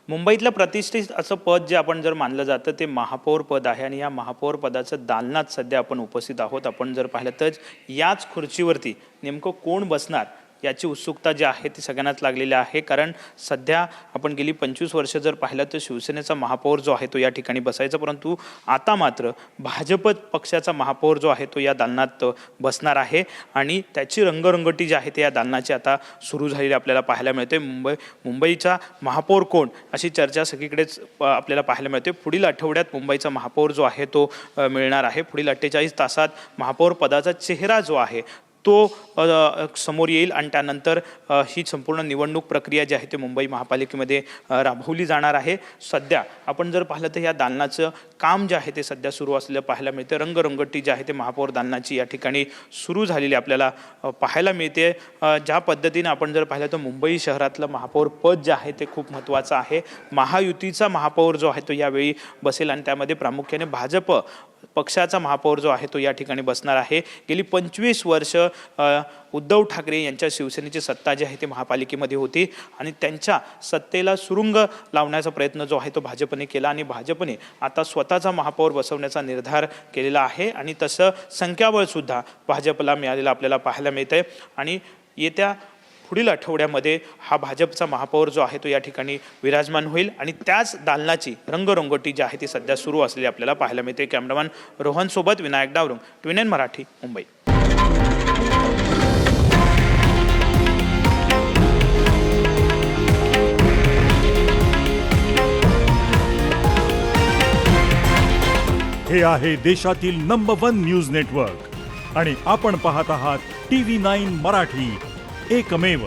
मुंबईतलं प्रतिष्ठित असं पद जे आपण जर मानलं जातं ते महापौर पद आहे आणि या महापौर पदाचं दालनात सध्या आपण उपस्थित आहोत. आपण जर पाहिलं तर याच खुर्चीवरती नेमकं कोण बसणार याची उत्सुकता जी आहे ती सगळ्यांनाच लागलेली आहे. कारण सध्या आपण गेली 25 वर्ष जर पाहिलं तर शिवसेनेचा महापौर जो आहे तो या ठिकाणी बसायचा, परंतु आता मात्र भाजप पक्षाचा महापौर जो आहे तो या दालनात बसणार आहे आणि त्याची रंगरंगटी जी आहे ते या दालनाची आता सुरू झालेली आपल्याला पाहायला मिळते. मुंबईचा महापौर कोण अशी चर्चा सगळीकडेच आपल्याला पाहायला मिळते. पुढील आठवड्यात मुंबईचा महापौर जो आहे तो मिळणार आहे. पुढील 48 तासात महापौर पदाचा चेहरा जो आहे तो समोर येईल आणि त्यानंतर ही संपूर्ण निवडणूक प्रक्रिया जी आहे ते मुंबई महापालिकेमध्ये राबवली जाणार आहे. सध्या आपण जर पाहिलं तर या दालनाचं काम जे आहे ते सध्या सुरू असलेलं पाहायला मिळते. रंगरंगटी जी आहे ते महापौर दालनाची या ठिकाणी सुरू झालेली आपल्याला पाहायला मिळते. ज्या पद्धतीने आपण जर पाहिलं तर मुंबई शहरातलं महापौर पद जे आहे ते खूप महत्त्वाचं आहे. महायुतीचा महापौर जो आहे तो यावेळी बसेल आणि त्यामध्ये प्रामुख्याने भाजप पक्षाचा महापौर जो आहे तो या ठिकाणी बसणार आहे. गेली 25 वर्ष उद्धव ठाकरे यांच्या शिवसेनेची सत्ता जी आहे ती महापालिकेमध्ये होती आणि त्यांच्या सत्तेला सुरुंग लावण्याचा प्रयत्न जो आहे तो भाजपने केला आणि भाजपने आता स्वतःचा महापौर बसवण्याचा निर्धार केलेला आहे आणि तसं संख्याबळ सुद्धा भाजपला मिळालेलं आपल्याला पाहायला मिळतंय. आणि येत्या पुढील आठवड्यामध्ये हा भाजपचा महापौर जो आहे तो या ठिकाणी विराजमान होईल आणि त्याच दालनाची रंगरंगोटी जी आहे ती सध्या सुरू असलेली आपल्याला पाहायला मिळते. कॅमेरामॅन रोहन सोबत विनायक डावरुंग, ट्विन मराठी, मुंबई. हे आहे देशातील नंबर 1 न्यूज नेटवर्क आणि आपण पाहत आहात TV9 मराठी, एकमेव.